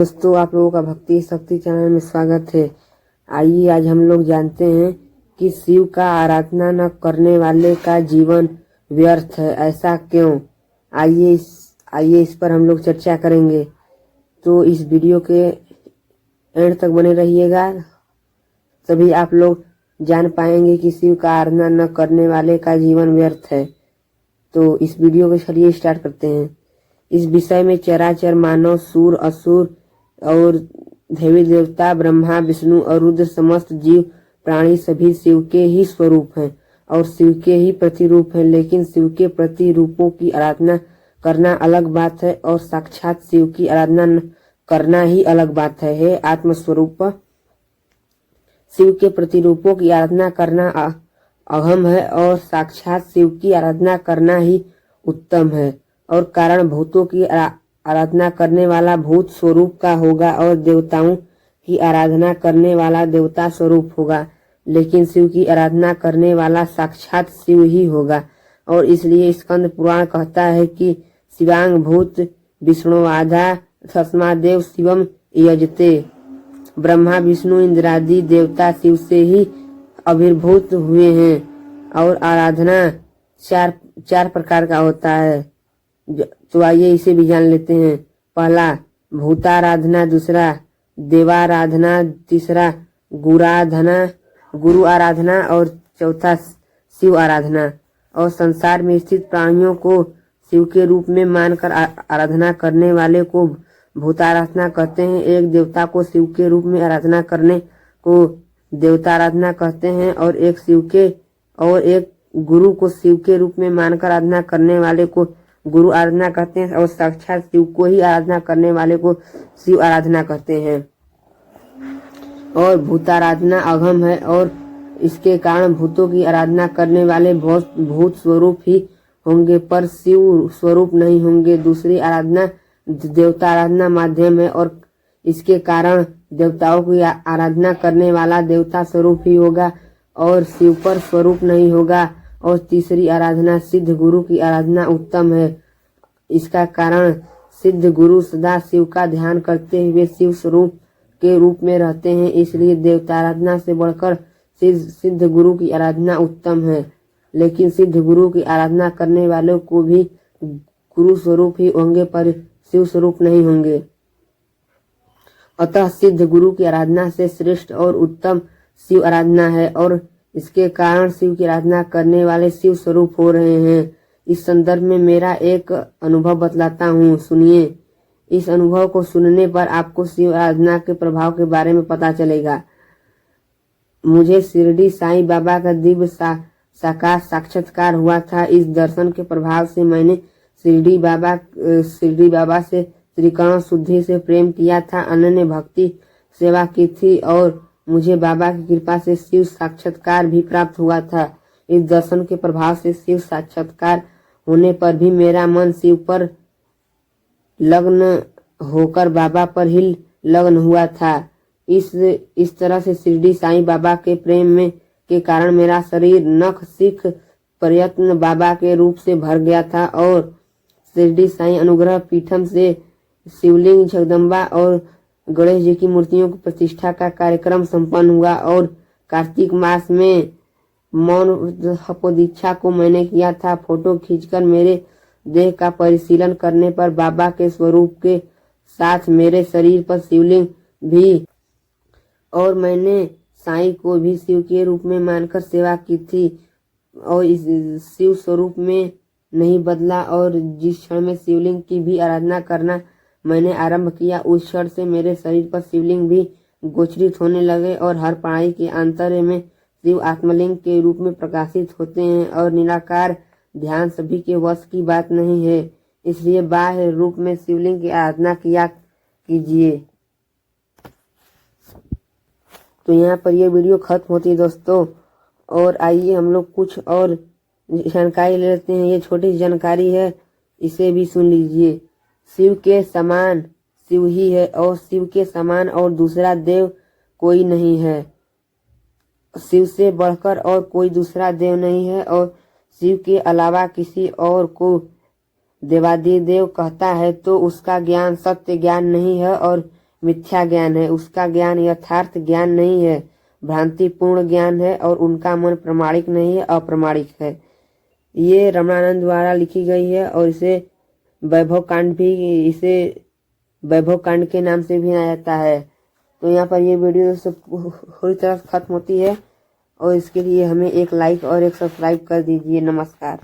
दोस्तों, आप लोगों का भक्ति शक्ति चैनल में स्वागत है। आइए आज हम लोग जानते हैं कि शिव का आराधना न करने वाले का जीवन व्यर्थ है, ऐसा क्यों। आइए इस पर हम लोग चर्चा करेंगे। तो इस वीडियो के एंड तक बने रहिएगा, तभी आप लोग जान पाएंगे कि शिव का आराधना न करने वाले का जीवन व्यर्थ है। तो इस वीडियो के चलिए स्टार्ट करते हैं। इस विषय में चराचर मानव, सूर, असुर और देवी देवता, ब्रह्मा, विष्णु और रुद्र, समस्त जीव प्राणी सभी शिव के ही स्वरूप हैं और शिव के ही प्रतिरूप हैं। लेकिन शिव के प्रतिरूपों की आराधना करना अलग बात है और साक्षात शिव की आराधना करना ही अलग बात है। हे आत्मस्वरूप, शिव के प्रतिरूपों की आराधना करना अहम है और साक्षात शिव की आराधना करना ही उत्तम है। और कारण भूतों की आराधना करने वाला भूत स्वरूप का होगा और देवताओं की आराधना करने वाला देवता स्वरूप होगा। लेकिन शिव की आराधना करने वाला साक्षात शिव ही होगा। और इसलिए स्कंद पुराण कहता है कि शिवांग भूत विष्णुवाधा तस्मादेव शिवम यजते। ब्रह्मा, विष्णु, इंद्रादि देवता शिव से ही आविर्भूत हुए हैं और आराधना चार प्रकार का होता है। तो आइए इसे भी जान लेते हैं। पहला भूताराधना, दूसरा देवाराधना, तीसरा गुरु आराधना और चौथा शिव आराधना। और संसार में स्थित प्राणियों को शिव के रूप में मानकर आराधना करने वाले को भूताराधना कहते हैं। एक देवता को शिव के रूप में आराधना करने को देवता आराधना कहते हैं और एक गुरु को शिव के रूप में मानकर आराधना करने वाले को गुरु आराधना कहते हैं और साक्षात शिव को ही आराधना करने वाले को शिव आराधना कहते हैं। और भूताराधना अगम है और इसके कारण भूतों की आराधना करने वाले भूत स्वरूप ही होंगे पर शिव स्वरूप नहीं होंगे। दूसरी आराधना देवता आराधना माध्यम है और इसके कारण देवताओं की आराधना करने वाला देवता स्वरूप ही होगा और शिव पर स्वरूप नहीं होगा। और तीसरी आराधना सिद्ध गुरु की आराधना उत्तम है। इसका कारण सिद्ध गुरु सदा शिव का ध्यान करते हुए शिव स्वरूप के रूप में रहते हैं। इसलिए देवता आराधना से बढ़कर सिद्ध गुरु की आराधना उत्तम है। लेकिन सिद्ध गुरु की आराधना करने वालों को भी गुरु स्वरूप ही होंगे पर शिव स्वरूप नहीं होंगे। अतः सिद्ध गुरु की आराधना से श्रेष्ठ और उत्तम शिव आराधना है और इसके कारण शिव की आराधना करने वाले शिव स्वरूप हो रहे हैं। इस संदर्भ में मेरा एक अनुभव बतलाता हूँ, सुनिए। इस अनुभव को सुनने पर आपको शिव आराधना के प्रभाव के बारे में पता चलेगा। मुझे शिरडी साईं बाबा का दिव्य साकार साक्षात्कार हुआ था। इस दर्शन के प्रभाव से मैंने शिरडी बाबा से त्रिकरण शुद्धि से प्रेम किया था, अनन्य भक्ति सेवा की थी और मुझे बाबा की कृपा से शिव साक्षात्कार भी प्राप्त हुआ था। इस दर्शन के प्रभाव से शिव साक्षात्कार होने पर भी मेरा मन शिव पर लग्न होकर बाबा पर ही लग्न हुआ था। इस तरह से शिरडी साईं बाबा के प्रेम में के कारण मेरा शरीर नख सिख प्रयत्न बाबा के रूप से भर गया था और शिरडी साईं अनुग्रह पीठम से शिवलिंग, जगदम्बा और गणेश जी की मूर्तियों की प्रतिष्ठा का कार्यक्रम संपन्न हुआ और कार्तिक मास में मौन दीक्षा को मैंने किया था। फोटो खींचकर मेरे देह का परिशीलन करने पर बाबा के स्वरूप के साथ मेरे शरीर पर शिवलिंग भी और मैंने साईं को भी शिव के रूप में मानकर सेवा की थी और इस शिव स्वरूप में नहीं बदला। और जिस क्षण में शिवलिंग की भी आराधना करना मैंने आरंभ किया, उस क्षण से मेरे शरीर पर शिवलिंग भी गोचरित होने लगे और हर प्राणी के आंतर्य में शिव आत्मलिंग के रूप में प्रकाशित होते हैं और निराकार ध्यान सभी के वश की बात नहीं है। इसलिए बाह्य रूप में शिवलिंग की आराधना किया कीजिए। तो यहाँ पर यह वीडियो खत्म होती है दोस्तों। और आइए हम लोग कुछ और जानकारी ले लेते हैं। ये छोटी सी जानकारी है, इसे भी सुन लीजिए। शिव के समान शिव ही है और शिव के समान और दूसरा देव कोई नहीं है। शिव से बढ़कर और कोई दूसरा देव नहीं है और शिव के अलावा किसी और को देवादिदेव कहता है तो उसका ज्ञान सत्य ज्ञान नहीं है और मिथ्या ज्ञान है, उसका ज्ञान यथार्थ ज्ञान नहीं है, भ्रांतिपूर्ण ज्ञान है और उनका मन प्रमाणिक नहीं है, अप्रमाणिक है। ये रमणानंद द्वारा लिखी गई है और इसे वैभव कांड के नाम से भी जाना जाता है। तो यहाँ पर ये वीडियो दोस्तों पूरी तरह खत्म होती है और इसके लिए हमें एक लाइक और एक सब्सक्राइब कर दीजिए। नमस्कार।